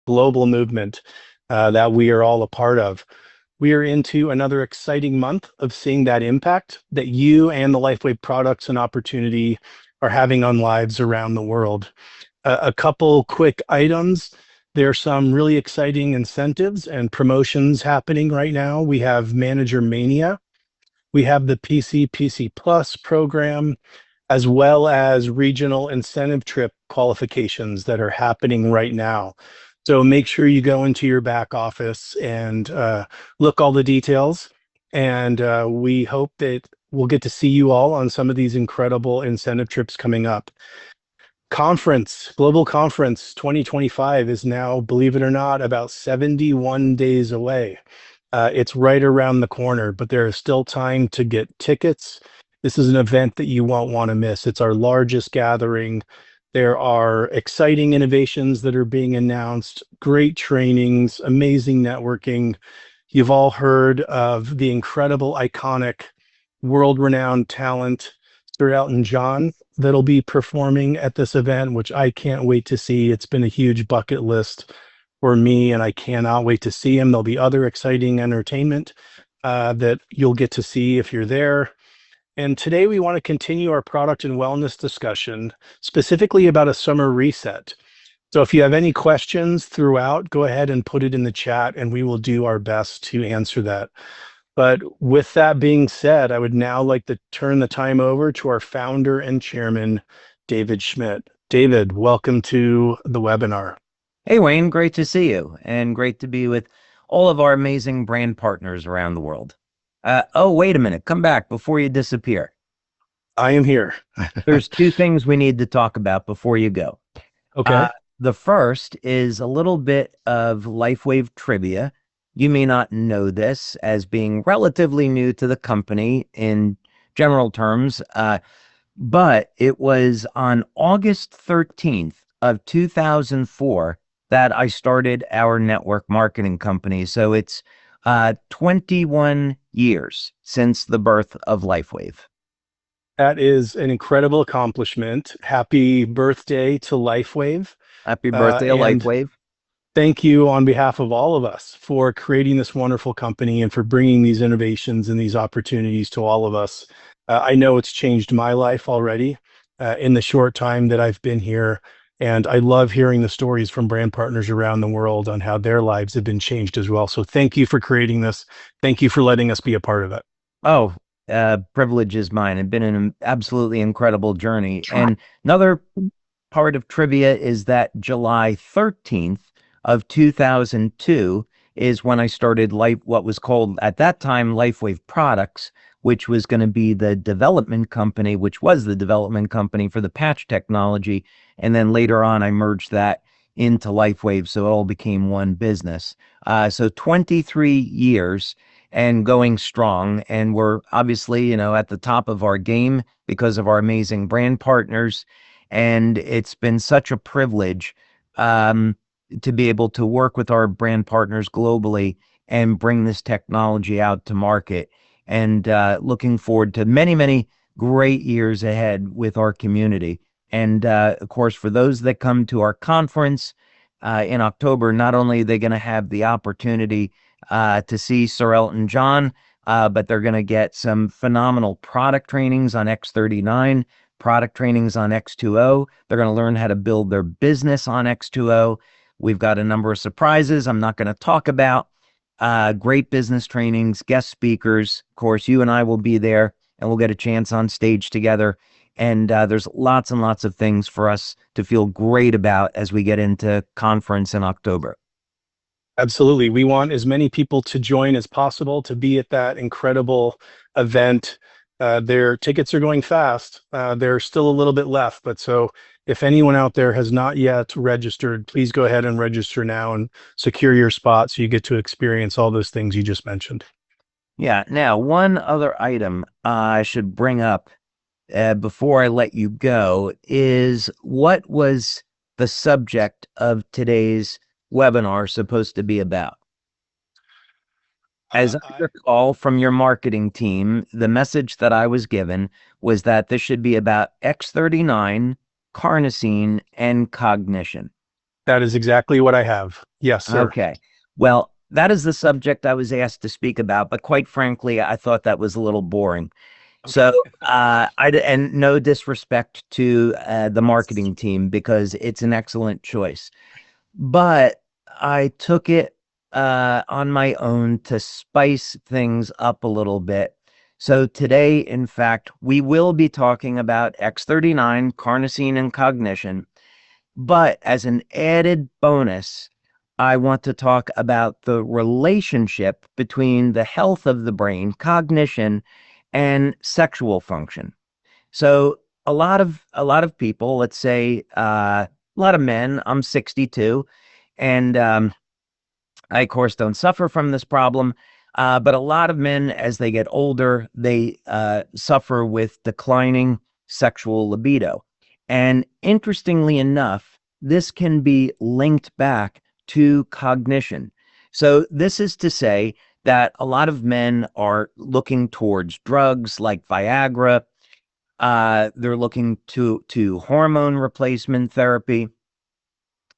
global movement that we are all a part of. We are into another exciting month of seeing that impact that you and the LifeWave products and opportunity are having on lives around the world. A couple quick items. There are some really exciting incentives and promotions happening right now. We have Manager Mania. We have the PC Plus program, as well as regional incentive trip qualifications that are happening right now. So make sure you go into your back office and look all the details. And we hope that we'll get to see you all on some of these incredible incentive trips coming up. Global Conference 2025 is now, believe it or not, about 71 days away. It's right around the corner, but there is still time to get tickets. This is an event that you won't want to miss. It's our largest gathering. There are exciting innovations that are being announced, great trainings, amazing networking. You've all heard of the incredible, iconic, world-renowned talent, Sir Elton John, that'll be performing at this event, which I can't wait to see. It's been a huge bucket list for me, and I cannot wait to see him. There'll be other exciting entertainment that you'll get to see if you're there. And today we want to continue our product and wellness discussion, specifically about a summer reset. So if you have any questions throughout, go ahead and put it in the chat and we will do our best to answer that. But with that being said, I would now like to turn the time over to our founder and chairman, David Schmidt. David, welcome to the webinar. Hey, Wayne, great to see you and great to be with all of our amazing brand partners around the world. Oh, wait a minute. Come back before you disappear. I am here. There's two things we need to talk about before you go. Okay. The first is a little bit of LifeWave trivia. You may not know this as being relatively new to the company in general terms, but it was on August 13th of 2004 that I started our network marketing company. So it's 21 years since the birth of LifeWave. That is an incredible accomplishment. Happy birthday to LifeWave. Happy birthday, LifeWave. Thank you on behalf of all of us for creating this wonderful company and for bringing these innovations and these opportunities to all of us. I know it's changed my life already in the short time that I've been here. And I love hearing the stories from brand partners around the world on how their lives have been changed as well. So thank you for creating this. Thank you for letting us be a part of it. Oh, privilege is mine. It's been an absolutely incredible journey. And another part of trivia is that July 13th of 2002 is when I started what was called at that time LifeWave Products, which was going to be the development company, which was the development company for the patch technology. And then later on, I merged that into LifeWave, so it all became one business. So 23 years and going strong. And we're obviously, at the top of our game because of our amazing brand partners. And it's been such a privilege to be able to work with our brand partners globally and bring this technology out to market. And looking forward to many, many great years ahead with our community. And of course, for those that come to our conference in October, not only are they going to have the opportunity to see Sir Elton John, but they're going to get some phenomenal product trainings on X39, product trainings on X2O. They're going to learn how to build their business on X2O. We've got a number of surprises I'm not going to talk about. Great business trainings, guest speakers. Of course, you and I will be there and we'll get a chance on stage together. And there's lots and lots of things for us to feel great about as we get into conference in October. Absolutely. We want as many people to join as possible to be at that incredible event. Their tickets are going fast. There's still a little bit left, but so if anyone out there has not yet registered, please go ahead and register now and secure your spot so you get to experience all those things you just mentioned. Yeah. Now, one other item I should bring up before I let you go is what was the subject of today's webinar supposed to be about? As I recall from your marketing team, the message that I was given was that this should be about X39, carnosine, and cognition. That is exactly what I have. Yes, sir. Okay. Well, that is the subject I was asked to speak about, but quite frankly, I thought that was a little boring. So, and no disrespect to the marketing team, because it's an excellent choice, but I took it on my own to spice things up a little bit. So today, in fact, we will be talking about X39, carnosine, and cognition. But as an added bonus, I want to talk about the relationship between the health of the brain, cognition, and sexual function. So a lot of people, let's say a lot of men, I'm 62, and I, of course, don't suffer from this problem, but a lot of men, as they get older, they suffer with declining sexual libido. And interestingly enough, this can be linked back to cognition. So this is to say that a lot of men are looking towards drugs like Viagra. They're looking to hormone replacement therapy.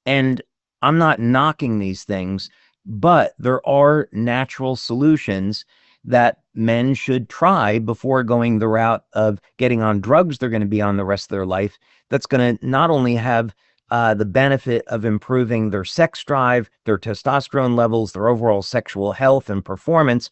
And I'm not knocking these things, but there are natural solutions that men should try before going the route of getting on drugs they're going to be on the rest of their life. That's going to not only have the benefit of improving their sex drive, their testosterone levels, their overall sexual health and performance,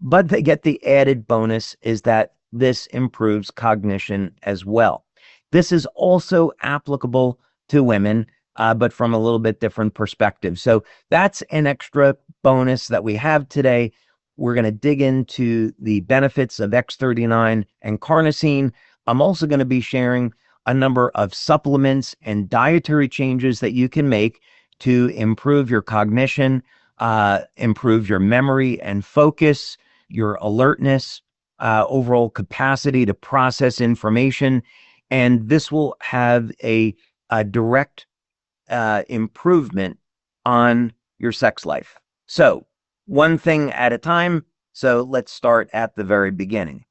but they get the added bonus is that this improves cognition as well. This is also applicable to women, but from a little bit different perspective. So that's an extra bonus that we have today. We're going to dig into the benefits of X39 and carnosine. I'm also going to be sharing a number of supplements and dietary changes that you can make to improve your cognition, improve your memory and focus, your alertness, overall capacity to process information. And this will have a direct improvement on your sex life. So one thing at a time. So let's start at the very beginning.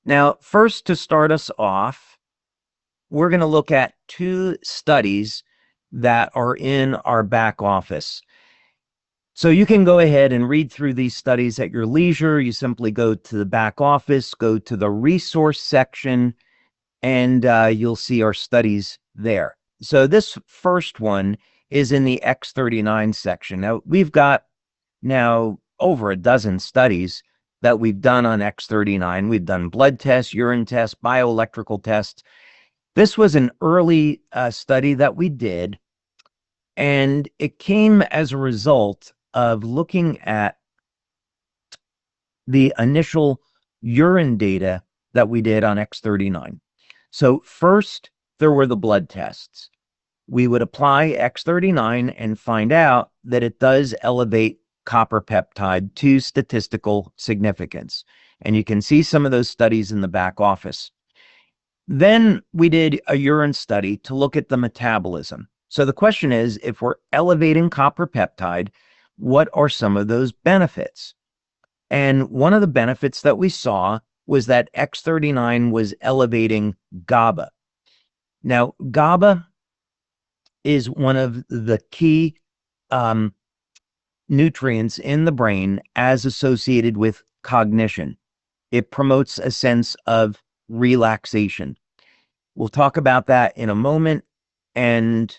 Now, first, to start us off, we're going to look at two studies that are in our back office. So you can go ahead and read through these studies at your leisure. You simply go to the back office, go to the resource section, and you'll see our studies there. So this first one is in the X39 section. Now, we've got now over a dozen studies that we've done on X39. We've done blood tests, urine tests, bioelectrical tests. This was an early study that we did, and it came as a result of looking at the initial urine data that we did on X39. So first, there were the blood tests. We would apply X39 and find out that it does elevate copper peptide to statistical significance. And you can see some of those studies in the back office. Then we did a urine study to look at the metabolism. So the question is, if we're elevating copper peptide, what are some of those benefits? And one of the benefits that we saw was that X39 was elevating GABA. Now, GABA is one of the key nutrients in the brain as associated with cognition. It promotes a sense of relaxation. We'll talk about that in a moment, and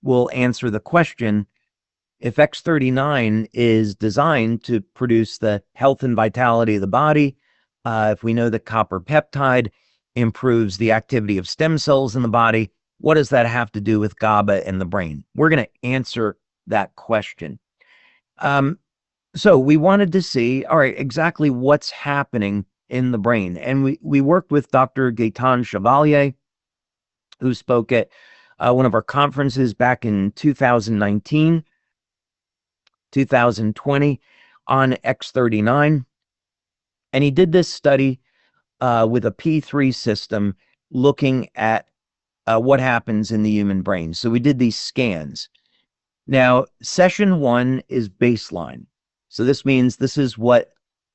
we'll answer the question, if X39 is designed to produce the health and vitality of the body, if we know that copper peptide improves the activity of stem cells in the body, what does that have to do with GABA in the brain? We're going to answer that question. So we wanted to see, all right, exactly what's happening in the brain. And we worked with Dr. Gaetan Chevalier, who spoke at one of our conferences back in 2019, 2020 on X39. And he did this study with a P3 system looking at what happens in the human brain. So we did these scans. Now, session 1 is baseline. So this means this is what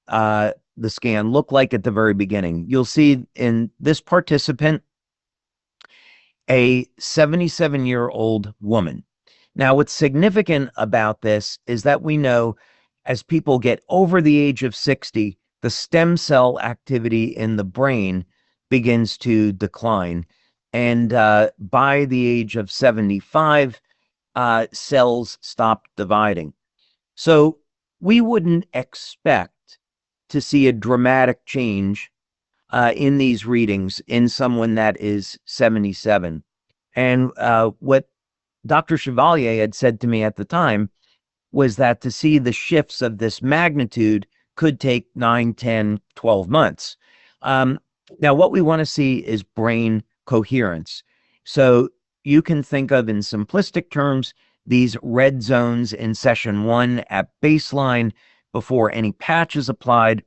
the scan looked like at the very beginning. You'll see in this participant, a 77-year-old woman. Now, what's significant about this is that we know as people get over the age of 60, the stem cell activity in the brain begins to decline. And by the age of 75, cells stop dividing. So we wouldn't expect to see a dramatic change in these readings in someone that is 77. And what Dr. Chevalier had said to me at the time was that to see the shifts of this magnitude could take 9, 10, 12 months. Now, what we want to see is brain coherence. So you can think of, in simplistic terms, these red zones in session 1 at baseline before any patch is applied.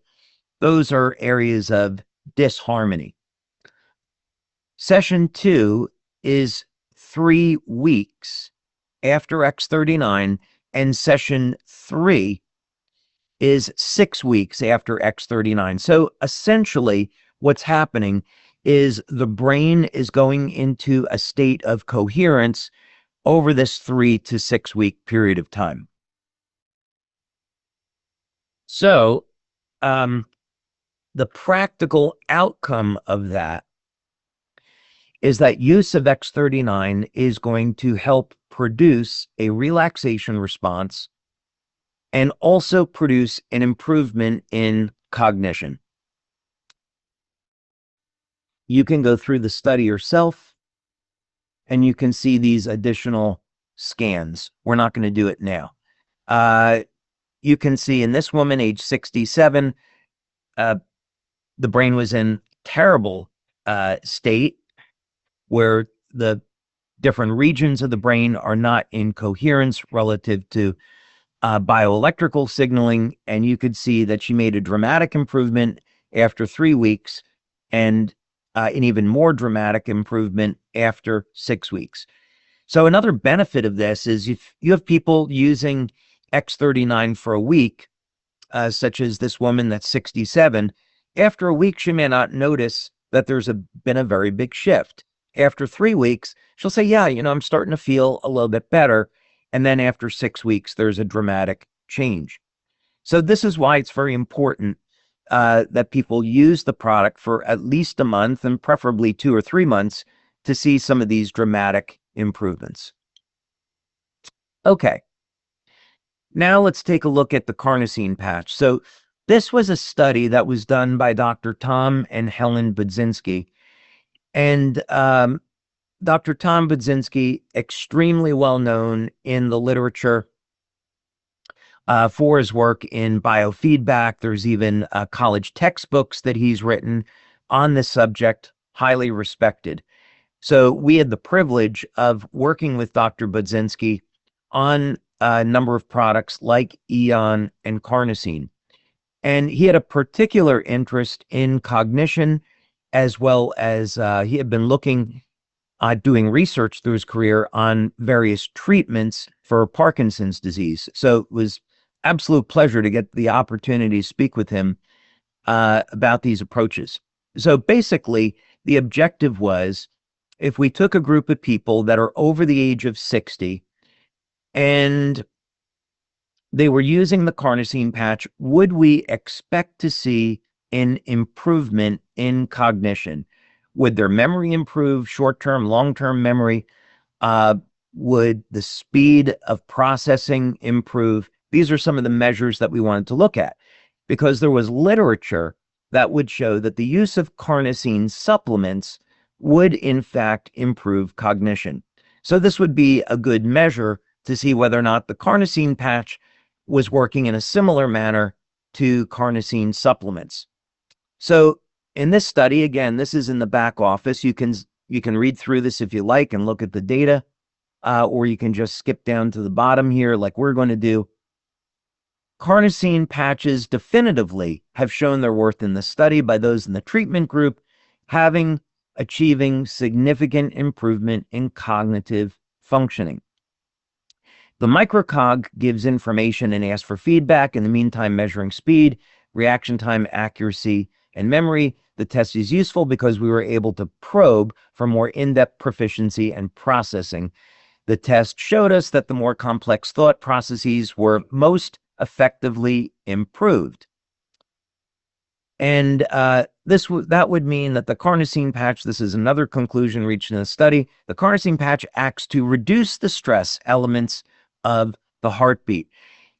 Those are areas of disharmony. Session 2 is 3 weeks after X39, and session 3 is 6 weeks after X39. So essentially, what's happening is the brain is going into a state of coherence over this 3 to 6 week period of time. So, the practical outcome of that is that use of X39 is going to help produce a relaxation response and also produce an improvement in cognition. You can go through the study yourself and you can see these additional scans. We're not going to do it now. You can see in this woman, age 67, the brain was in terrible state where the different regions of the brain are not in coherence relative to bioelectrical signaling. And you could see that she made a dramatic improvement after 3 weeks and an even more dramatic improvement after 6 weeks. So another benefit of this is if you have people using X39 for a week, such as this woman that's 67, after a week, she may not notice that there's been a very big shift. After 3 weeks, she'll say, yeah, I'm starting to feel a little bit better. And then after 6 weeks, there's a dramatic change. So this is why it's very important that people use the product for at least a month and preferably 2 or 3 months to see some of these dramatic improvements. Okay. Now let's take a look at the carnosine patch. So this was a study that was done by Dr. Tom and Helen Budzinski. And Dr. Tom Budzinski, extremely well known in the literature for his work in biofeedback. There's even college textbooks that he's written on this subject, highly respected. So we had the privilege of working with Dr. Budzinski on a number of products like Eon and Carnosine. And he had a particular interest in cognition, as well as he had been looking doing research through his career on various treatments for Parkinson's disease. So it was absolute pleasure to get the opportunity to speak with him about these approaches. So basically, the objective was, if we took a group of people that are over the age of 60 and they were using the carnosine patch, would we expect to see an improvement in cognition? Would their memory improve, short-term, long-term memory? Would the speed of processing improve? These are some of the measures that we wanted to look at, because there was literature that would show that the use of carnosine supplements would in fact improve cognition. So this would be a good measure to see whether or not the carnosine patch was working in a similar manner to carnosine supplements. So in this study, again, this is in the back office. You can read through this if you like and look at the data, or you can just skip down to the bottom here like we're going to do. Carnosine patches definitively have shown their worth in the study by those in the treatment group, achieving significant improvement in cognitive functioning. The microcog gives information and asks for feedback, in the meantime measuring speed, reaction time, accuracy, and memory. The test is useful because we were able to probe for more in-depth proficiency and processing. The test showed us that the more complex thought processes were most effectively improved. And that would mean that the carnosine patch, this is another conclusion reached in the study, the carnosine patch acts to reduce the stress elements of the heartbeat.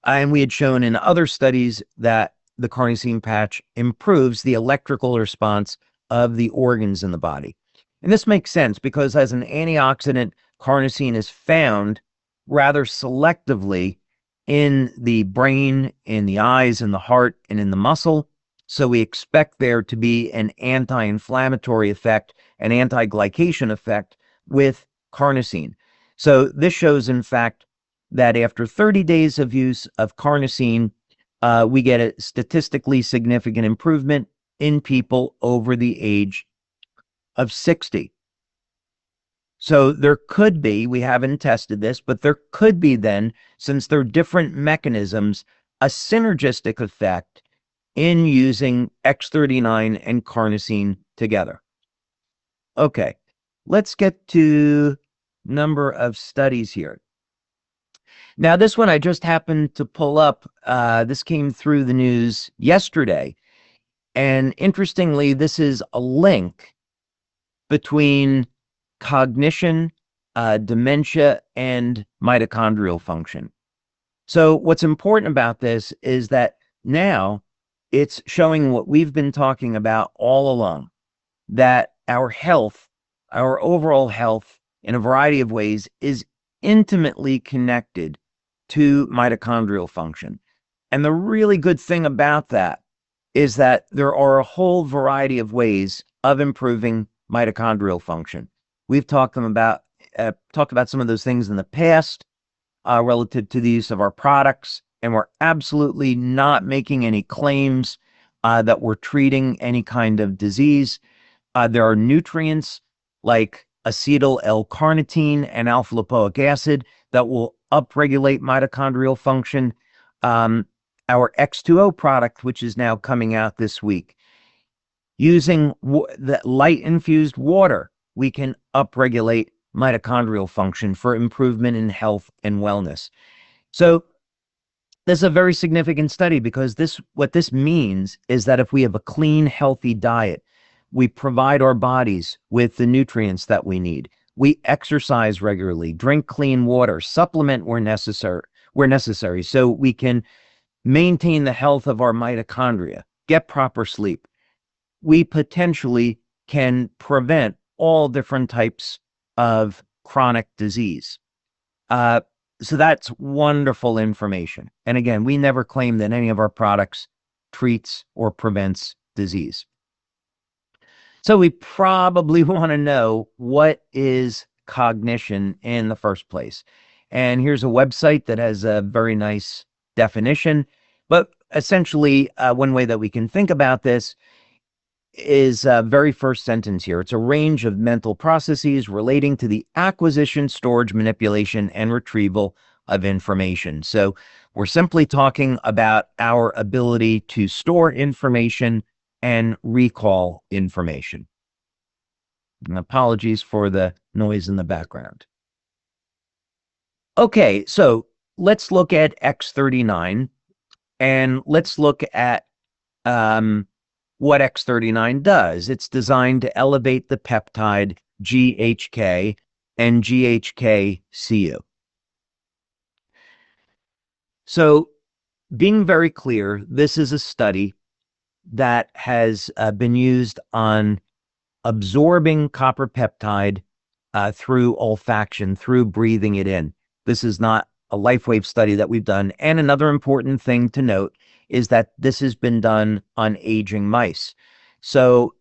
And we had shown in other studies that the carnosine patch improves the electrical response of the organs in the body. And this makes sense because as an antioxidant, carnosine is found rather selectively in the brain, in the eyes, in the heart, and in the muscle. So we expect there to be an anti-inflammatory effect, an anti-glycation effect with carnosine. So this shows, in fact, that after 30 days of use of carnosine, we get a statistically significant improvement in people over the age of 60. So there could be, we haven't tested this, but there could be then, since they're different mechanisms, a synergistic effect in using X39 and carnosine together. Okay, let's get to number of studies here. Now, this one I just happened to pull up. This came through the news yesterday. And interestingly, this is a link between cognition, dementia, and mitochondrial function. So what's important about this is that now it's showing what we've been talking about all along, that our health, our overall health in a variety of ways is intimately connected to mitochondrial function. And the really good thing about that is that there are a whole variety of ways of improving mitochondrial function. We've talked about some of those things in the past relative to the use of our products, and we're absolutely not making any claims that we're treating any kind of disease. There are nutrients like acetyl L-carnitine and alpha-lipoic acid that will upregulate mitochondrial function. Our X2O product, which is now coming out this week, using the light-infused water, we can upregulate mitochondrial function for improvement in health and wellness. So this is a very significant study because what this means is that if we have a clean, healthy diet, we provide our bodies with the nutrients that we need. We exercise regularly, drink clean water, supplement where necessary, so we can maintain the health of our mitochondria, get proper sleep. We potentially can prevent all different types of chronic disease. So that's wonderful information. And again, we never claim that any of our products treats or prevents disease. So we probably want to know, what is cognition in the first place? And here's a website that has a very nice definition. But essentially, one way that we can think about this is very first sentence here. It's a range of mental processes relating to the acquisition, storage, manipulation, and retrieval of information. So we're simply talking about our ability to store information and recall information. And apologies for the noise in the background. Okay, so let's look at X39 and let's look at what X39 does. It's designed to elevate the peptide GHK and GHK-Cu. So being very clear, this is a study that has been used on absorbing copper peptide through olfaction, through breathing it in. This is not a LifeWave study that we've done. And another important thing to note is that this has been done on aging mice. So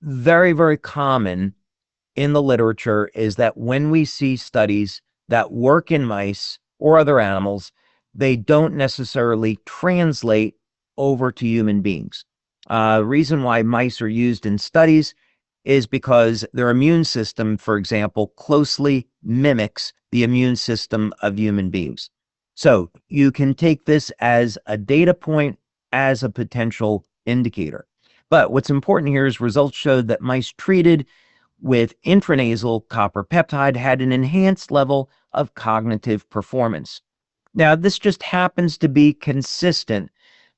very, very common in the literature is that when we see studies that work in mice or other animals, they don't necessarily translate over to human beings. Reason why mice are used in studies is because their immune system, for example, closely mimics the immune system of human beings. So you can take this as a data point, as a potential indicator. But what's important here is results showed that mice treated with intranasal copper peptide had an enhanced level of cognitive performance. Now, this just happens to be consistent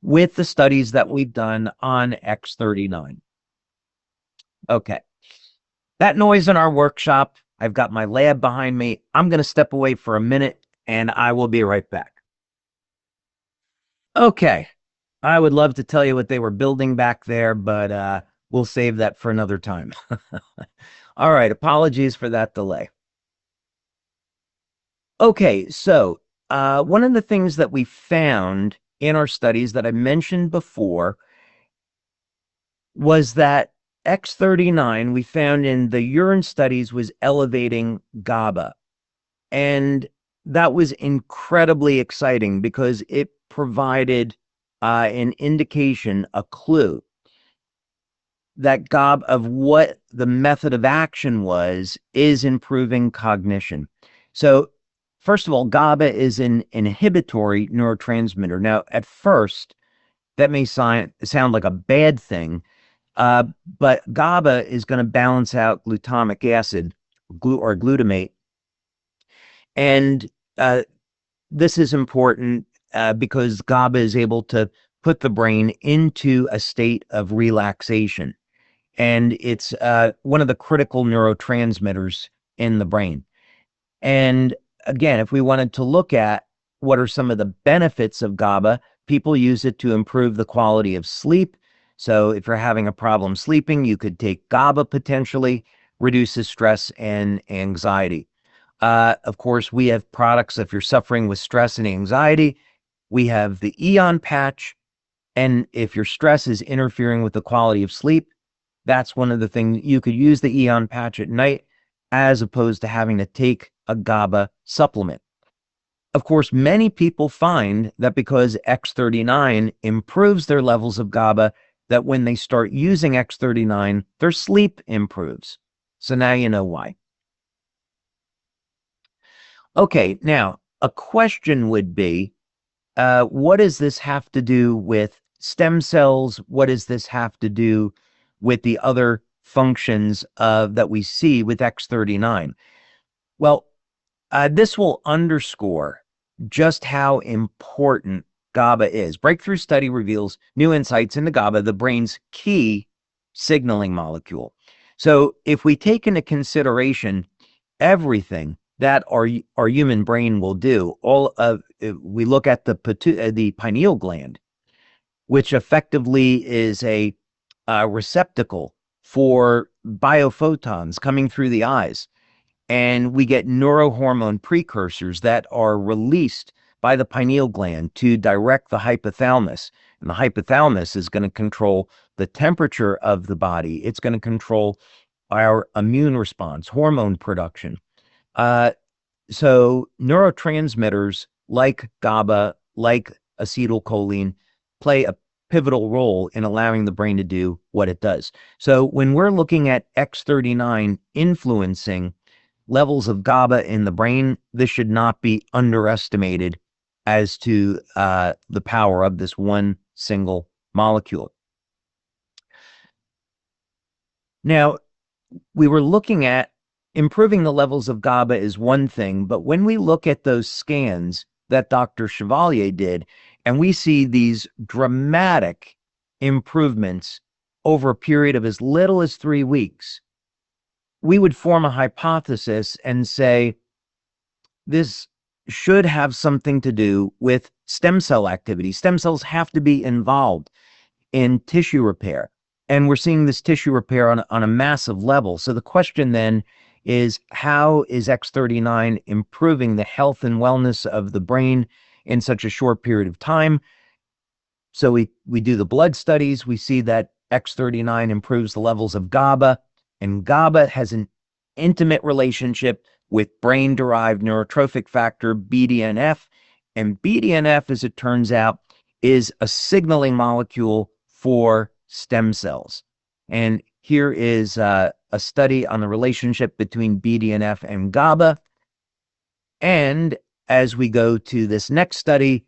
with the studies that we've done on X39. Okay, that noise in our workshop, I've got my lab behind me. I'm going to step away for a minute and I will be right back. Okay, I would love to tell you what they were building back there, but we'll save that for another time. All right, apologies for that delay. Okay, so one of the things that we found in our studies that I mentioned before was that X39 we found in the urine studies was elevating GABA. And that was incredibly exciting because it provided an indication, a clue, that GABA, of what the method of action was, is improving cognition. So first of all, GABA is an inhibitory neurotransmitter. Now, at first, that may sound like a bad thing, but GABA is going to balance out glutamic acid or glutamate. And this is important because GABA is able to put the brain into a state of relaxation. And it's one of the critical neurotransmitters in the brain. And again, if we wanted to look at what are some of the benefits of GABA, people use it to improve the quality of sleep. So if you're having a problem sleeping, you could take GABA, potentially reduces stress and anxiety. Of course, we have products if you're suffering with stress and anxiety. We have the Eon patch. And if your stress is interfering with the quality of sleep, that's one of the things. You could use the Eon patch at night as opposed to having to take a GABA supplement. Of course, many people find that because X39 improves their levels of GABA, that when they start using X39, their sleep improves. So now you know why. Okay, now a question would be, what does this have to do with stem cells? What does this have to do with the other functions that we see with X39? Well, this will underscore just how important GABA is. Breakthrough study reveals new insights into GABA, the brain's key signaling molecule. So if we take into consideration everything that our human brain will do, we look at the pineal gland, which effectively is a receptacle for biophotons coming through the eyes. And we get neurohormone precursors that are released by the pineal gland to direct the hypothalamus. And the hypothalamus is going to control the temperature of the body. It's going to control our immune response, hormone production. So neurotransmitters like GABA, like acetylcholine, play a pivotal role in allowing the brain to do what it does. So when we're looking at X39 influencing levels of GABA in the brain, this should not be underestimated as to the power of this one single molecule. Now, we were looking at improving the levels of GABA is one thing, but when we look at those scans that Dr. Chevalier did, and we see these dramatic improvements over a period of as little as 3 weeks, we would form a hypothesis and say this should have something to do with stem cell activity. Stem cells have to be involved in tissue repair, and we're seeing this tissue repair on a massive level. So the question then is, how is X39 improving the health and wellness of the brain in such a short period of time? So we do the blood studies. We see that X39 improves the levels of GABA, and GABA has an intimate relationship with brain-derived neurotrophic factor, BDNF. And BDNF, as it turns out, is a signaling molecule for stem cells. And here is a study on the relationship between BDNF and GABA. And as we go to this next study,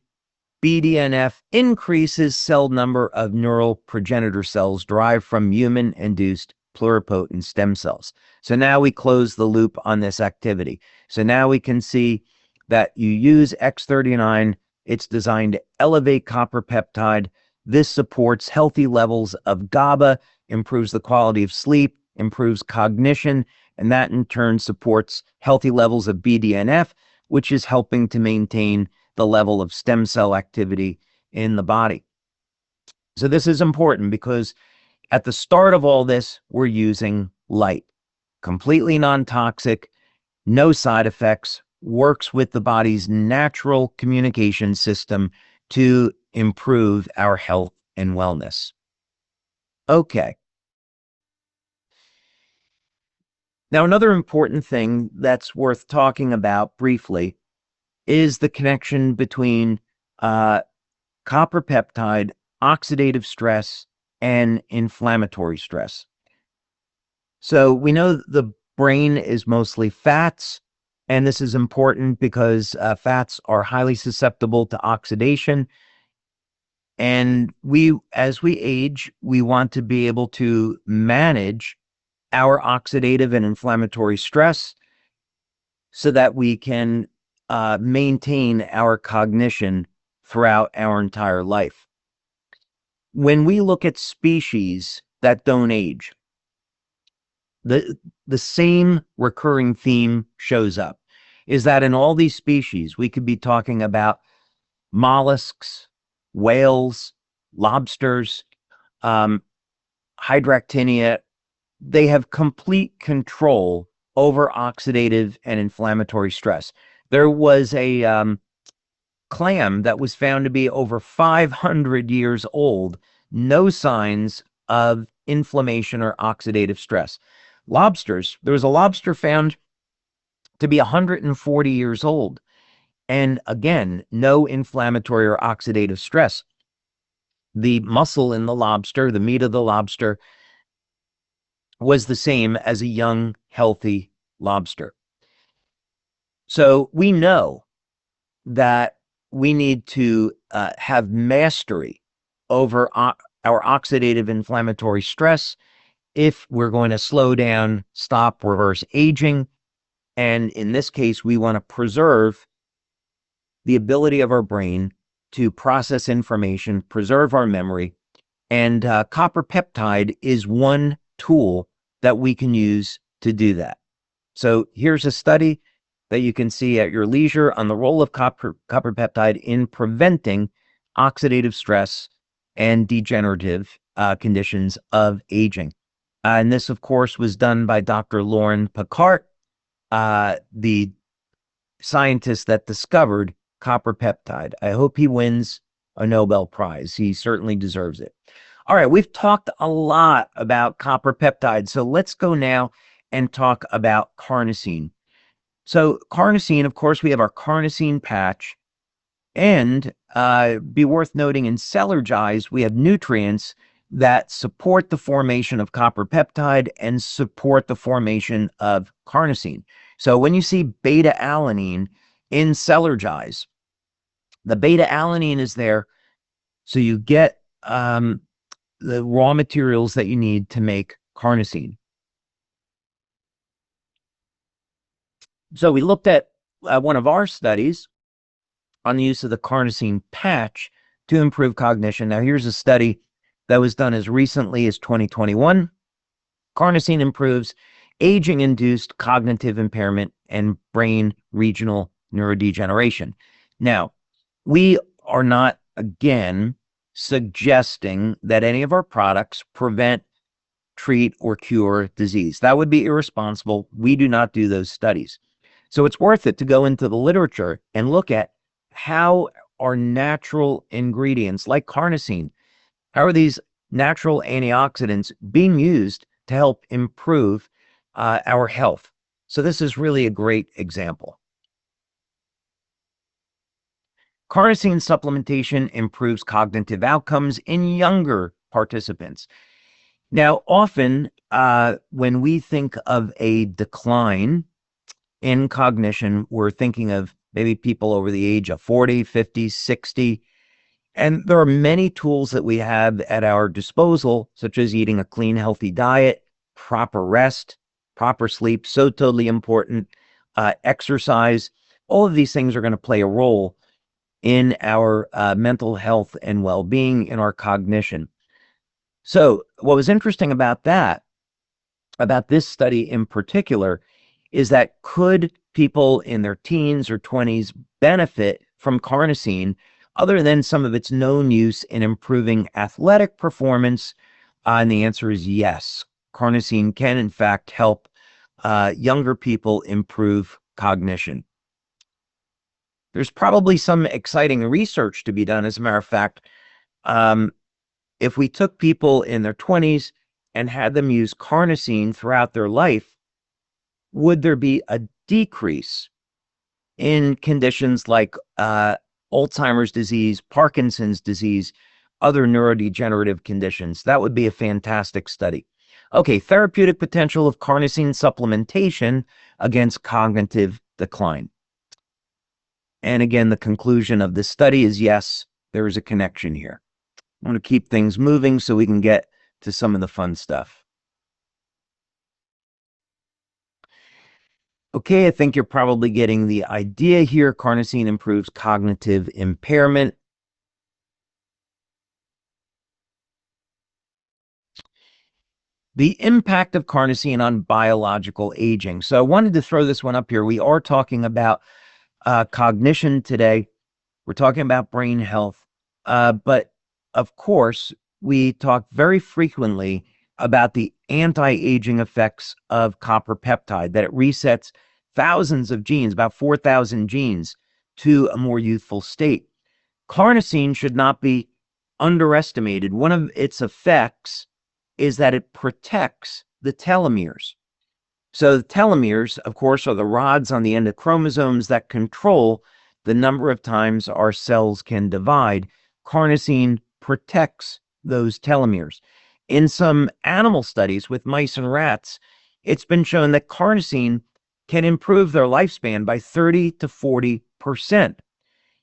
BDNF increases cell number of neural progenitor cells derived from human-induced pluripotent stem cells. So now we close the loop on this activity. So now we can see that you use X39. It's designed to elevate copper peptide. This supports healthy levels of GABA, improves the quality of sleep, improves cognition, and that in turn supports healthy levels of BDNF, which is helping to maintain the level of stem cell activity in the body. So this is important because at the start of all this, we're using light, completely non-toxic, no side effects, works with the body's natural communication system to improve our health and wellness. Okay. Now, another important thing that's worth talking about briefly is the connection between copper peptide, oxidative stress, and inflammatory stress. So we know the brain is mostly fats, and this is important because fats are highly susceptible to oxidation. And as we age, we want to be able to manage our oxidative and inflammatory stress so that we can maintain our cognition throughout our entire life. When we look at species that don't age, the same recurring theme shows up, is that in all these species, we could be talking about mollusks, whales, lobsters, hydractinia. They have complete control over oxidative and inflammatory stress. There was a clam that was found to be over 500 years old, no signs of inflammation or oxidative stress. Lobsters, there was a lobster found to be 140 years old, and again, no inflammatory or oxidative stress. The muscle in the lobster, the meat of the lobster, was the same as a young, healthy lobster. So we know that we need to have mastery over our oxidative inflammatory stress if we're going to slow down, stop, reverse aging. And in this case, we want to preserve the ability of our brain to process information, preserve our memory. And copper peptide is one tool that we can use to do that. So here's a study that you can see at your leisure on the role of copper peptide in preventing oxidative stress and degenerative conditions of aging. And this, of course, was done by Dr. Lauren Picard, the scientist that discovered copper peptide. I hope he wins a Nobel Prize. He certainly deserves it. All right, we've talked a lot about copper peptide, so let's go now and talk about carnosine. So carnosine, of course, we have our carnosine patch, and be worth noting in Celergize, we have nutrients that support the formation of copper peptide and support the formation of carnosine. So when you see beta-alanine in Celergize, the beta-alanine is there, so you get the raw materials that you need to make carnosine. So we looked at one of our studies on the use of the carnosine patch to improve cognition. Now here's a study that was done as recently as 2021. Carnosine improves aging-induced cognitive impairment and brain regional neurodegeneration. Now, we are not, again, suggesting that any of our products prevent, treat, or cure disease. That would be irresponsible. We do not do those studies. So it's worth it to go into the literature and look at how are natural ingredients like carnosine, how are these natural antioxidants being used to help improve our health. So this is really a great example. Carnosine supplementation improves cognitive outcomes in younger participants. Now, often when we think of a decline in cognition, we're thinking of maybe people over the age of 40, 50, 60. And there are many tools that we have at our disposal, such as eating a clean, healthy diet, proper rest, proper sleep, so totally important, exercise. All of these things are going to play a role in our mental health and well-being, in our cognition. So what was interesting about this study in particular, is that could people in their teens or 20s benefit from carnosine other than some of its known use in improving athletic performance? And the answer is yes. Carnosine can, in fact, help younger people improve cognition. There's probably some exciting research to be done. As a matter of fact, if we took people in their 20s and had them use carnosine throughout their life, would there be a decrease in conditions like Alzheimer's disease, Parkinson's disease, other neurodegenerative conditions? That would be a fantastic study. Okay, therapeutic potential of carnosine supplementation against cognitive decline. And again, the conclusion of this study is yes, there is a connection here. I want to keep things moving so we can get to some of the fun stuff. Okay, I think you're probably getting the idea here. Carnosine improves cognitive impairment. The impact of carnosine on biological aging. So I wanted to throw this one up here. We are talking about cognition today. We're talking about brain health. But of course, we talk very frequently about the anti-aging effects of copper peptide, that it resets thousands of genes, about 4,000 genes, to a more youthful state. Carnosine should not be underestimated. One of its effects is that it protects the telomeres. So the telomeres, of course, are the rods on the end of chromosomes that control the number of times our cells can divide. Carnosine protects those telomeres. In some animal studies with mice and rats, it's been shown that carnosine can improve their lifespan by 30 to 40%.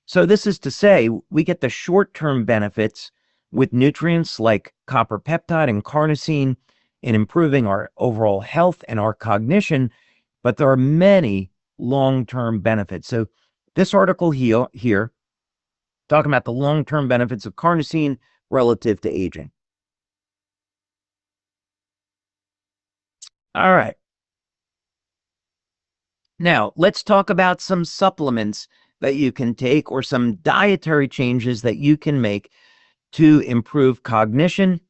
So this is to say, we get the short-term benefits with nutrients like copper peptide and carnosine in improving our overall health and our cognition, but there are many long-term benefits. So this article here talking about the long-term benefits of carnosine relative to aging. All right. Now, let's talk about some supplements that you can take or some dietary changes that you can make to improve cognition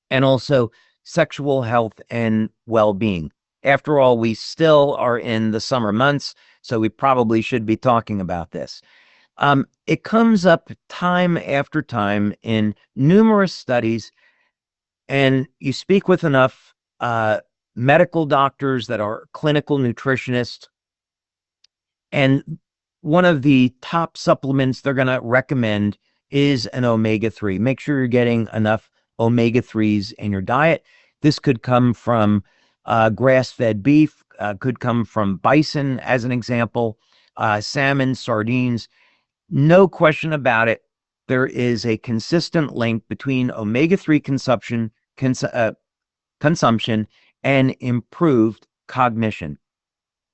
and also sexual health and well-being. After all, we still are in the summer months, so we probably should be talking about this. It comes up time after time in numerous studies, and you speak with enough medical doctors that are clinical nutritionists, and one of the top supplements they're going to recommend is an omega-3. Make sure you're getting enough omega-3s in your diet. This could come from grass-fed beef, could come from bison, as an example, salmon, sardines. No question about it, there is a consistent link between omega-3 consumption and improved cognition.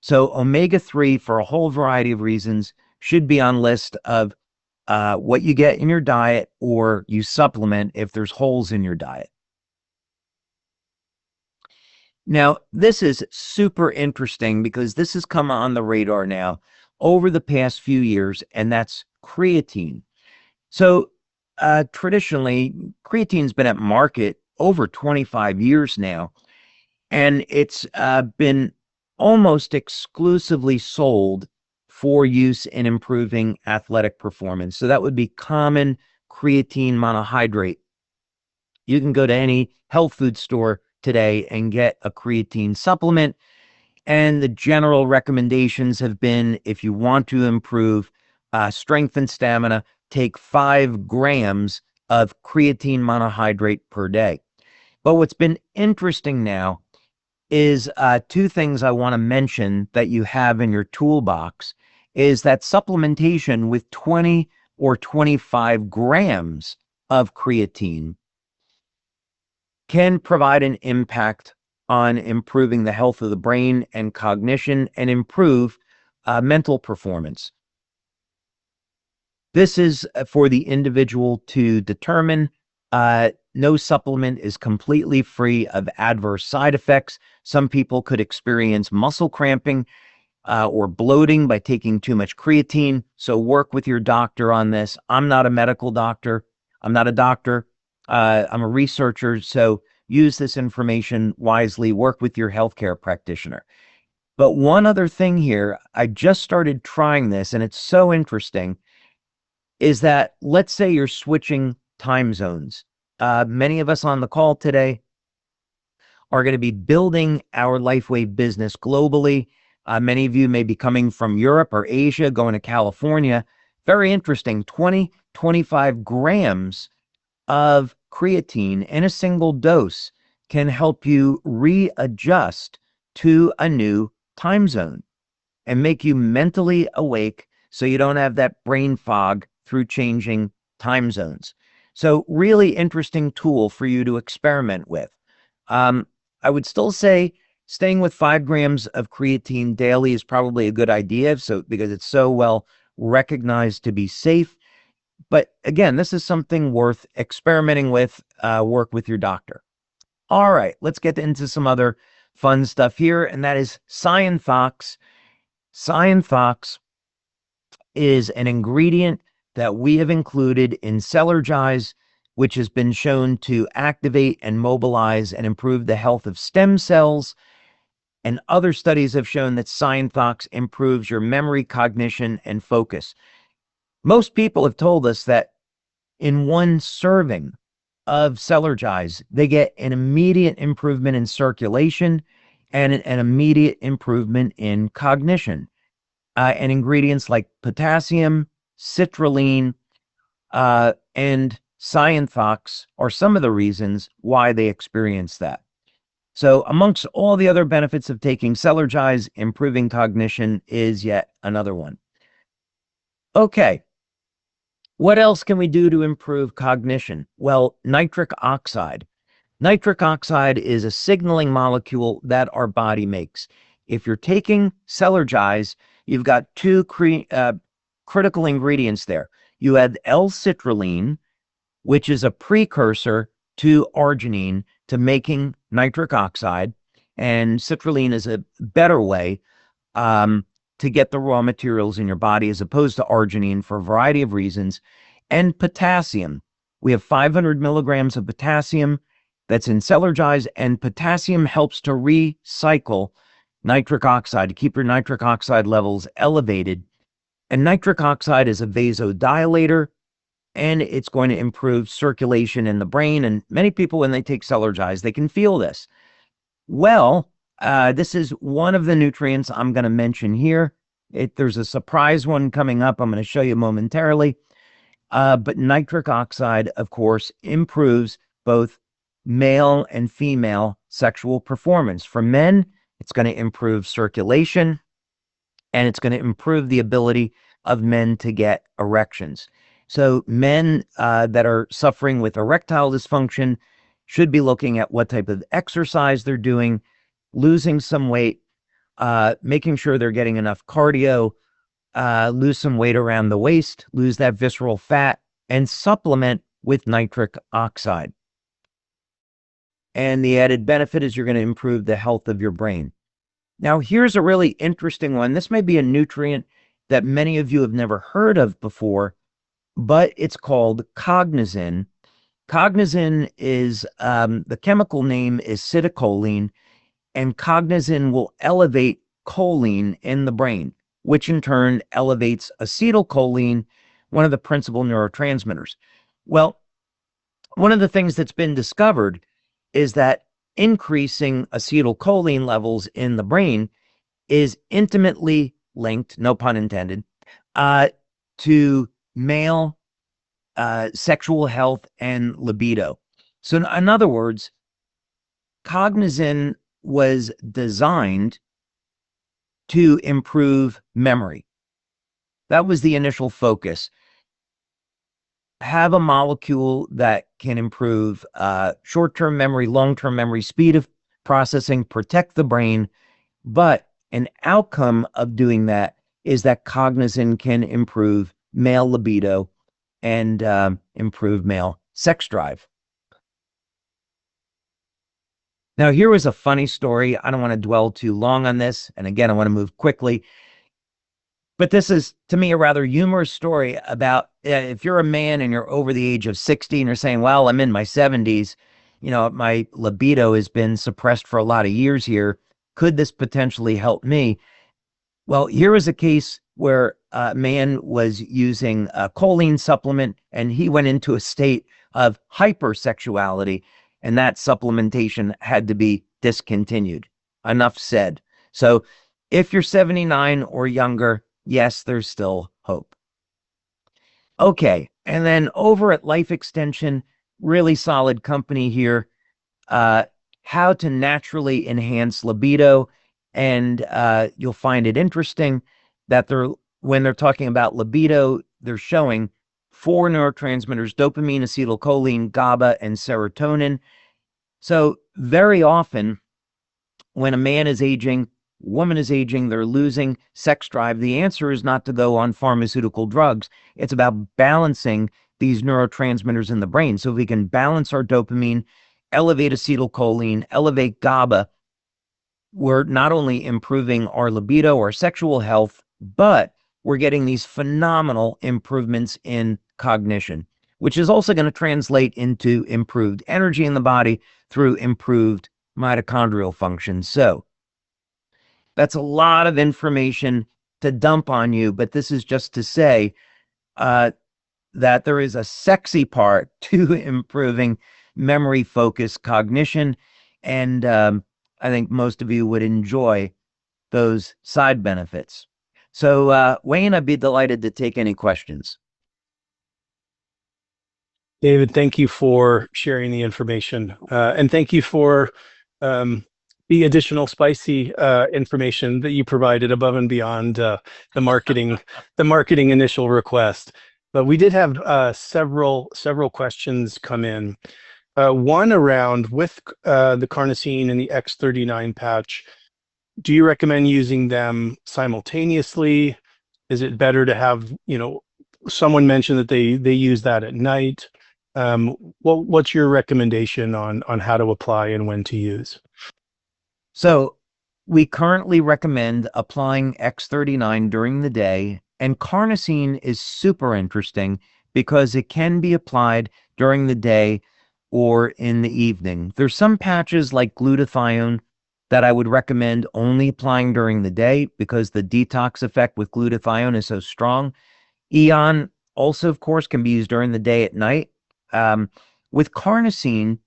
So omega-3, for a whole variety of reasons, should be on list of what you get in your diet or you supplement if there's holes in your diet. Now, this is super interesting because this has come on the radar now over the past few years, and that's creatine. So traditionally, creatine's been at market over 25 years now, and it's been almost exclusively sold for use in improving athletic performance. So that would be common creatine monohydrate. You can go to any health food store today and get a creatine supplement. And the general recommendations have been, if you want to improve strength and stamina, take 5 grams of creatine monohydrate per day. But what's been interesting now is 2 things I want to mention that you have in your toolbox is that supplementation with 20 or 25 grams of creatine can provide an impact on improving the health of the brain and cognition and improve mental performance. This is for the individual to determine. No supplement is completely free of adverse side effects. Some people could experience muscle cramping or bloating by taking too much creatine. So work with your doctor on this. I'm not a medical doctor. I'm not a doctor. I'm a researcher. So use this information wisely. Work with your healthcare practitioner. But one other thing here, I just started trying this, and it's so interesting, is that let's say you're switching time zones. Many of us on the call today are going to be building our LifeWave business globally. Many of you may be coming from Europe or Asia, going to California. Very interesting, 25 grams of creatine in a single dose can help you readjust to a new time zone and make you mentally awake so you don't have that brain fog through changing time zones. So really interesting tool for you to experiment with. I would still say staying with 5 grams of creatine daily is probably a good idea, because it's so well recognized to be safe. But again, this is something worth experimenting with. Work with your doctor. All right, let's get into some other fun stuff here, and that is Cyanthox. Cyanthox is an ingredient that we have included in Celergize, which has been shown to activate and mobilize and improve the health of stem cells. And other studies have shown that Cyanthox improves your memory, cognition, and focus. Most people have told us that in one serving of Celergize, they get an immediate improvement in circulation and an immediate improvement in cognition. And ingredients like potassium, citrulline, and Cyanthox are some of the reasons why they experience that. So amongst all the other benefits of taking Celergize, improving cognition is yet another one. Okay, what else can we do to improve cognition? Well, nitric oxide. Nitric oxide is a signaling molecule that our body makes. If you're taking Celergize, you've got two critical ingredients there. You add L-citrulline, which is a precursor to arginine to making nitric oxide, and citrulline is a better way to get the raw materials in your body as opposed to arginine for a variety of reasons. And potassium. We have 500 milligrams of potassium that's in Celergize, and potassium helps to recycle nitric oxide, to keep your nitric oxide levels elevated. And nitric oxide is a vasodilator, and it's going to improve circulation in the brain. And many people, when they take Celergize, they can feel this. Well, this is one of the nutrients I'm going to mention here. There's a surprise one coming up I'm going to show you momentarily. But nitric oxide, of course, improves both male and female sexual performance. For men, it's going to improve circulation, and it's going to improve the ability of men to get erections. So men that are suffering with erectile dysfunction should be looking at what type of exercise they're doing, losing some weight, making sure they're getting enough cardio, lose some weight around the waist, lose that visceral fat, and supplement with nitric oxide. And the added benefit is you're going to improve the health of your brain. Now, here's a really interesting one. This may be a nutrient that many of you have never heard of before, but it's called cognizin. Cognizin is, the chemical name is citicoline, and cognizin will elevate choline in the brain, which in turn elevates acetylcholine, one of the principal neurotransmitters. Well, one of the things that's been discovered is that increasing acetylcholine levels in the brain is intimately linked, no pun intended, to male sexual health and libido. So in other words, cognizin was designed to improve memory. That was the initial focus. have a molecule that can improve short-term memory, long-term memory, speed of processing, protect the brain. But an outcome of doing that is that cognizin can improve male libido and improve male sex drive. Now, here was a funny story. I don't want to dwell too long on this. And again, I want to move quickly. But this is, to me, a rather humorous story about if you're a man and you're over the age of 60 and you're saying, well, I'm in my 70s, you know, my libido has been suppressed for a lot of years here. Could this potentially help me? Well, here was a case where a man was using a choline supplement and he went into a state of hypersexuality, and that supplementation had to be discontinued. Enough said. So if you're 79 or younger, yes, there's still hope. Okay, and then over at Life Extension, really solid company here, how to naturally enhance libido. And you'll find it interesting that when they're talking about libido, they're showing 4 neurotransmitters: dopamine, acetylcholine, GABA, and serotonin. So very often when a man is aging, woman is aging, they're losing sex drive, the answer is not to go on pharmaceutical drugs. It's about balancing these neurotransmitters in the brain. So if we can balance our dopamine, elevate acetylcholine, elevate GABA, we're not only improving our libido, our sexual health, but we're getting these phenomenal improvements in cognition, which is also going to translate into improved energy in the body through improved mitochondrial function. So that's a lot of information to dump on you, but this is just to say that there is a sexy part to improving memory, focus, cognition, and I think most of you would enjoy those side benefits. So, Wayne, I'd be delighted to take any questions. David, thank you for sharing the information, and thank you for the additional spicy information that you provided above and beyond the marketing initial request. But we did have several questions come in. One around with the carnosine and the X39 patch. Do you recommend using them simultaneously? Is it better to have, you know, someone mentioned that they use that at night. What's your recommendation on how to apply and when to use? So we currently recommend applying X39 during the day, and carnosine is super interesting because it can be applied during the day or in the evening. There's some patches like glutathione that I would recommend only applying during the day because the detox effect with glutathione is so strong. Eon also, of course, can be used during the day at night. With carnosine,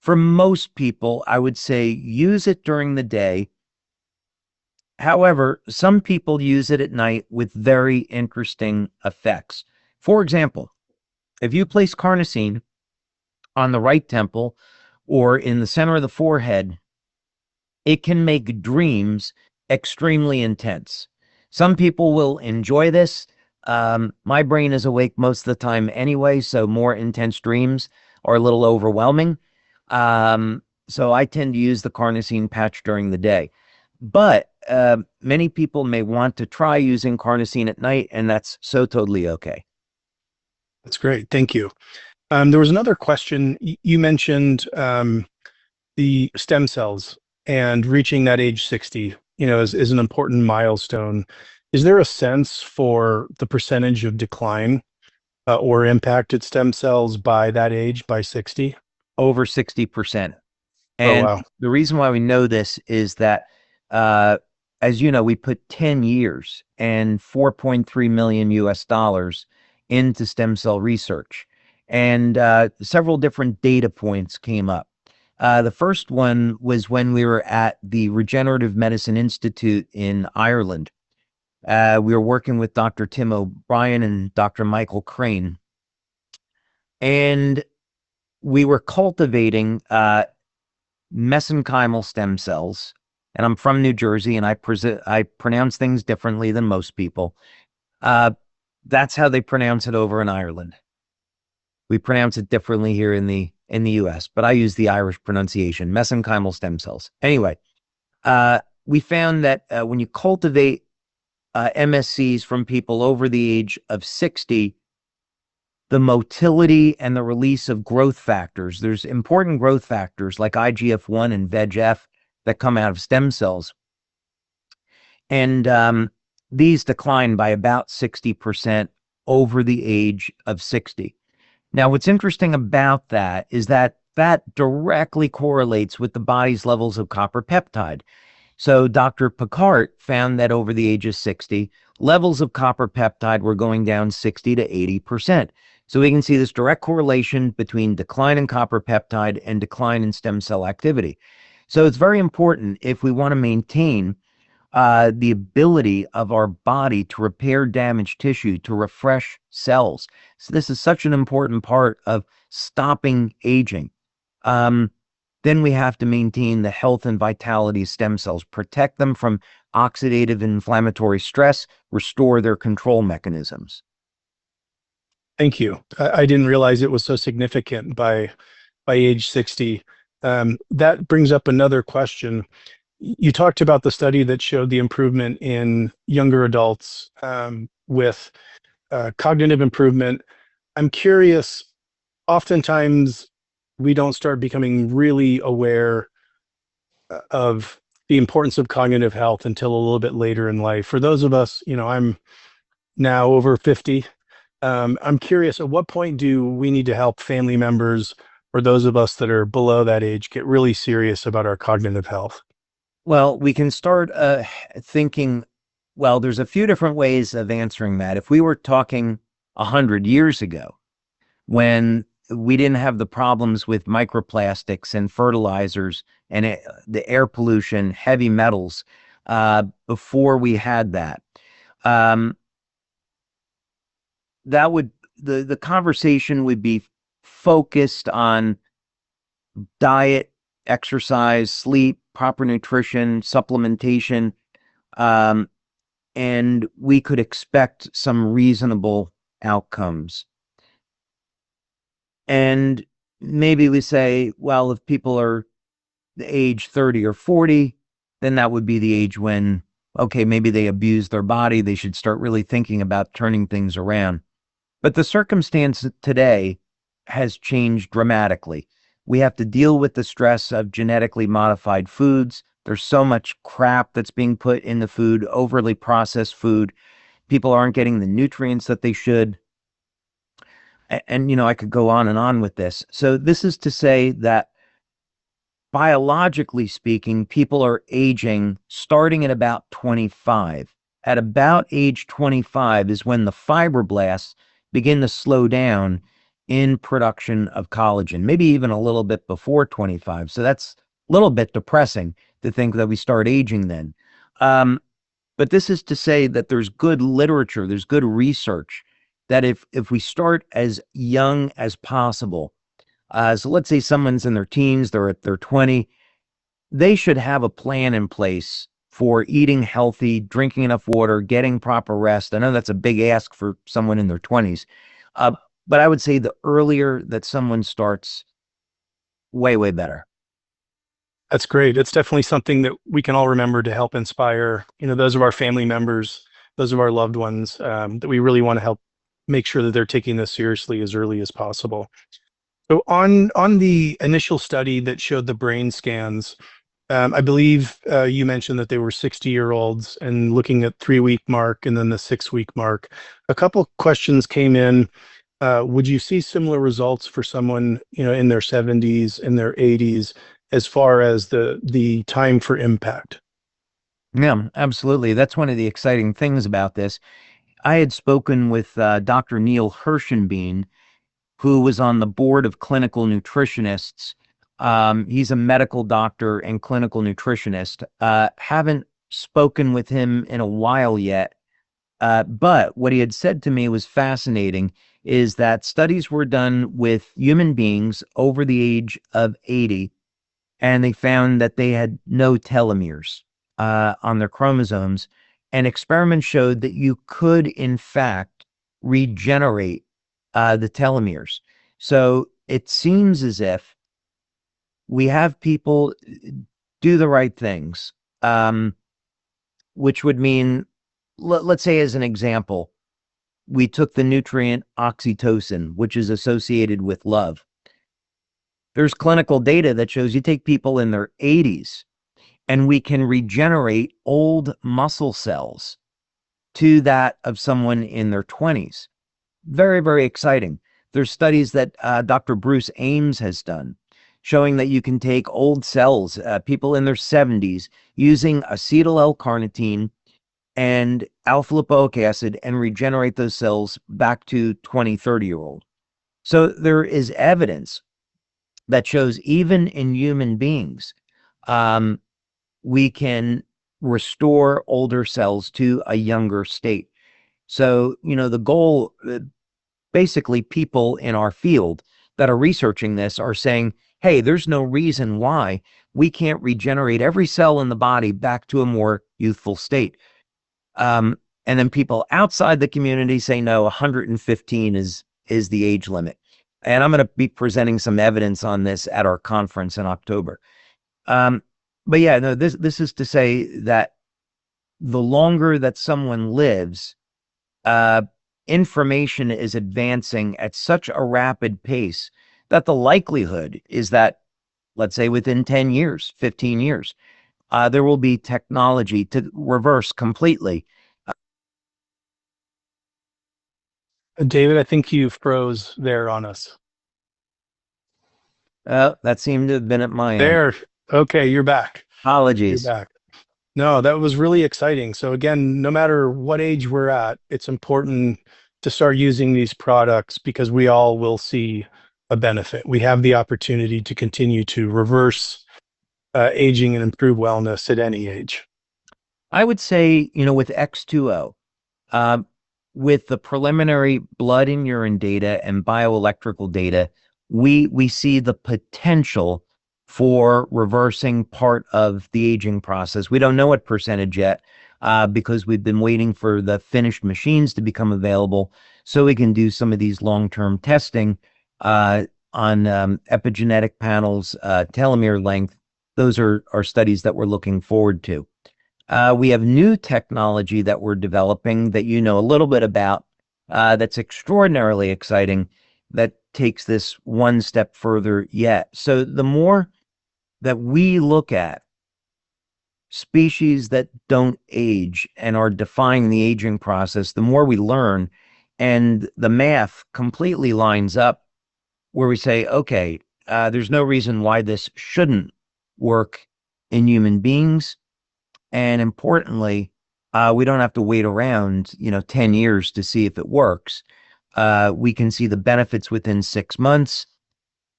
for most people, I would say use it during the day. However, some people use it at night with very interesting effects. For example, if you place carnosine on the right temple or in the center of the forehead, it can make dreams extremely intense. Some people will enjoy this. My brain is awake most of the time anyway, so more intense dreams are a little overwhelming. So I tend to use the carnosine patch during the day. But many people may want to try using carnosine at night, and that's so totally okay. That's great. Thank you. There was another question. You mentioned the stem cells and reaching that age 60, you know, is an important milestone. Is there a sense for the percentage of decline or impacted stem cells by that age, by 60? Over 60%. And wow. The reason why we know this is that, as you know, we put 10 years and $4.3 million US into stem cell research. And several different data points came up. The first one was when we were at the Regenerative Medicine Institute in Ireland. We were working with Dr. Tim O'Brien and Dr. Michael Crane. And we were cultivating mesenchymal stem cells. And I'm from New Jersey, and I pronounce things differently than most people. That's how they pronounce it over in Ireland. We pronounce it differently here in the US, but I use the Irish pronunciation, mesenchymal stem cells. Anyway, we found that when you cultivate MSCs from people over the age of 60, the motility and the release of growth factors, there's important growth factors like IGF-1 and VEGF that come out of stem cells. And these decline by about 60% over the age of 60. Now, what's interesting about that is that that directly correlates with the body's levels of copper peptide. So Dr. Picard found that over the age of 60, levels of copper peptide were going down 60 to 80%. So we can see this direct correlation between decline in copper peptide and decline in stem cell activity. So it's very important if we want to maintain the ability of our body to repair damaged tissue, to refresh cells. So this is such an important part of stopping aging. Then we have to maintain the health and vitality of stem cells, protect them from oxidative and inflammatory stress, restore their control mechanisms. Thank you. I didn't realize it was so significant by age 60. That brings up another question. You talked about the study that showed the improvement in younger adults with cognitive improvement. I'm curious, oftentimes we don't start becoming really aware of the importance of cognitive health until a little bit later in life. For those of us, I'm now over 50. I'm curious, at what point do we need to help family members or those of us that are below that age get really serious about our cognitive health? Well, we can start thinking, well, there's a few different ways of answering that. If we were talking 100 years ago, when we didn't have the problems with microplastics and fertilizers and the air pollution, heavy metals, before we had that, the conversation would be focused on diet, exercise, sleep, proper nutrition, supplementation, and we could expect some reasonable outcomes. And maybe we say, well, if people are age 30 or 40, then that would be the age when, okay, maybe they abuse their body. They should start really thinking about turning things around. But the circumstance today has changed dramatically. We have to deal with the stress of genetically modified foods. There's so much crap that's being put in the food, overly processed food. People aren't getting the nutrients that they should. And I could go on and on with this. So this is to say that biologically speaking, people are aging starting at about 25. At about age 25 is when the fibroblasts begin to slow down in production of collagen, maybe even a little bit before 25. So that's a little bit depressing to think that we start aging then. But this is to say that there's good literature, there's good research that if we start as young as possible, so let's say someone's in their teens, they're at their 20, they should have a plan in place for eating healthy, drinking enough water, getting proper rest. I know that's a big ask for someone in their 20s. But I would say the earlier that someone starts, way, way better. That's great. It's definitely something that we can all remember to help inspire, those of our family members, those of our loved ones, that we really want to help make sure that they're taking this seriously as early as possible. So on the initial study that showed the brain scans, I believe you mentioned that they were 60-year-olds and looking at 3-week mark and then the 6-week mark. A couple questions came in. Would you see similar results for someone, in their 70s, in their 80s, as far as the time for impact? Yeah, absolutely. That's one of the exciting things about this. I had spoken with Dr. Neil Hershenbein, who was on the board of clinical nutritionists. He's a medical doctor and clinical nutritionist. Haven't spoken with him in a while yet. But what he had said to me was fascinating, is that studies were done with human beings over the age of 80, and they found that they had no telomeres on their chromosomes. And experiments showed that you could, in fact, regenerate the telomeres. So it seems as if we have people do the right things, which would mean, let's say as an example, we took the nutrient oxytocin, which is associated with love. There's clinical data that shows you take people in their 80s and we can regenerate old muscle cells to that of someone in their 20s. Very, very exciting. There's studies that Dr. Bruce Ames has done showing that you can take old cells, people in their 70s, using acetyl L-carnitine and alpha-lipoic acid and regenerate those cells back to 20, 30-year-old. So there is evidence that shows even in human beings, we can restore older cells to a younger state. So, the goal, basically people in our field that are researching this are saying, hey, there's no reason why we can't regenerate every cell in the body back to a more youthful state. And then people outside the community say, no, 115 is the age limit. And I'm going to be presenting some evidence on this at our conference in October. But yeah, no, this is to say that the longer that someone lives, information is advancing at such a rapid pace that the likelihood is that, let's say within 10 years, 15 years, there will be technology to reverse completely. David, I think you froze there on us. That seemed to have been at my end. There. Okay, you're back. Apologies. You're back. No, that was really exciting. So again, no matter what age we're at, it's important to start using these products because we all will see a benefit. We have the opportunity to continue to reverse aging and improve wellness at any age. I would say, with X2O, with the preliminary blood and urine data and bioelectrical data, we see the potential for reversing part of the aging process. We don't know what percentage yet because we've been waiting for the finished machines to become available so we can do some of these long-term testing on epigenetic panels, telomere length. Those are studies that we're looking forward to. We have new technology that we're developing that you know a little bit about that's extraordinarily exciting, that takes this one step further yet. So the more that we look at species that don't age and are defying the aging process, the more we learn, and the math completely lines up where we say, okay, there's no reason why this shouldn't work in human beings. And importantly, we don't have to wait around, 10 years to see if it works. We can see the benefits within 6 months,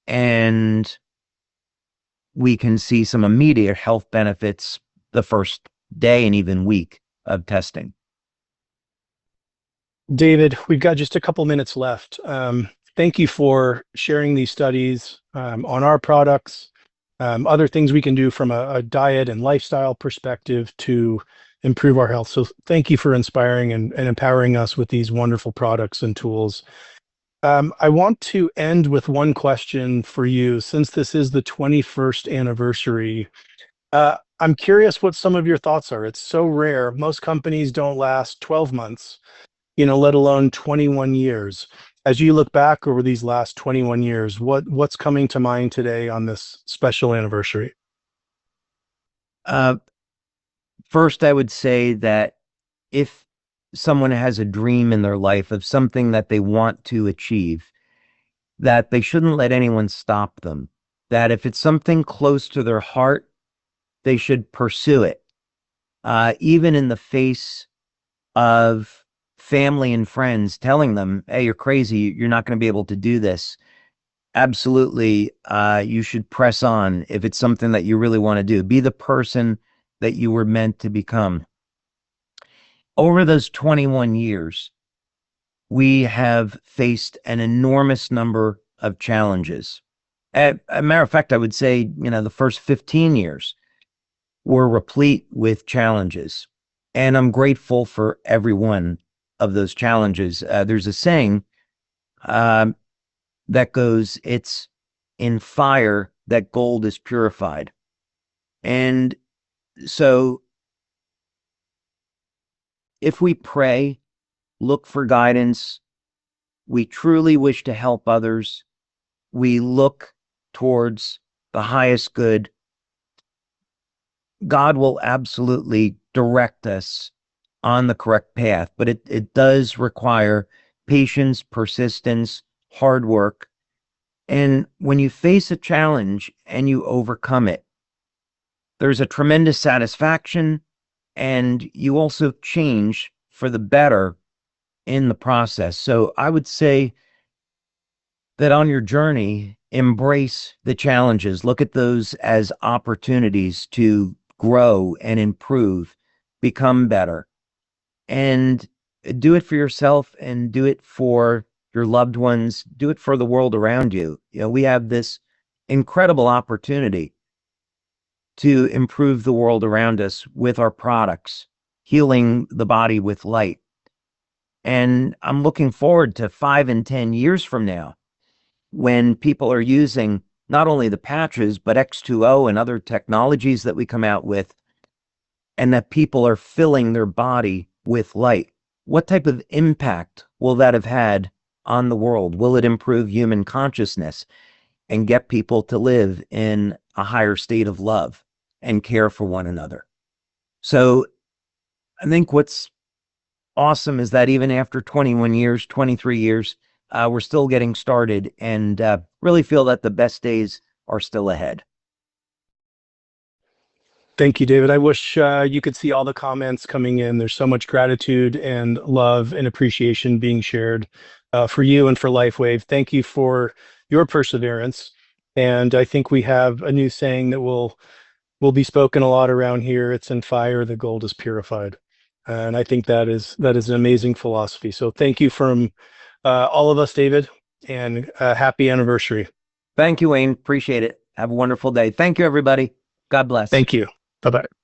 and we can see some immediate health benefits the first day and even week of testing. David, we've got just a couple minutes left. Thank you for sharing these studies on our products, other things we can do from a diet and lifestyle perspective to improve our health. So thank you for inspiring and empowering us with these wonderful products and tools. I want to end with one question for you. Since this is the 21st anniversary, I'm curious what some of your thoughts are. It's so rare. Most companies don't last 12 months, let alone 21 years. As you look back over these last 21 years, what's coming to mind today on this special anniversary? First, I would say that if someone has a dream in their life of something that they want to achieve, that they shouldn't let anyone stop them. That if it's something close to their heart, they should pursue it, even in the face of family and friends telling them, hey, you're crazy, you're not going to be able to do this. Absolutely, you should press on if it's something that you really want to do. Be the person that you were meant to become. Over those 21 years, we have faced an enormous number of challenges. As a matter of fact, I would say, the first 15 years were replete with challenges. And I'm grateful for every one of those challenges. There's a saying, that goes, it's in fire that gold is purified. And so if we pray, look for guidance, we truly wish to help others, we look towards the highest good, God will absolutely direct us on the correct path. But it does require patience, persistence, hard work. And when you face a challenge and you overcome it, there's a tremendous satisfaction, and you also change for the better in the process. So I would say that on your journey, embrace the challenges. Look at those as opportunities to grow and improve, become better, and do it for yourself and do it for your loved ones. Do it for the world around you. You know, we have this incredible opportunity to improve the world around us with our products, healing the body with light. And I'm looking forward to 5 and 10 years from now, when people are using not only the patches, but X2O and other technologies that we come out with, and that people are filling their body with light. What type of impact will that have had on the world? Will it improve human consciousness and get people to live in a higher state of love and care for one another? So I think what's awesome is that even after 21 years, 23 years, we're still getting started, and really feel that the best days are still ahead. Thank you, David. I wish you could see all the comments coming in. There's so much gratitude and love and appreciation being shared for you and for LifeWave. Thank you for your perseverance. And I think we have a new saying that will be spoken a lot around here. It's in fire, the gold is purified. And I think that is an amazing philosophy. So thank you from all of us, David, and happy anniversary. Thank you, Wayne. Appreciate it. Have a wonderful day. Thank you, everybody. God bless. Thank you. Bye-bye.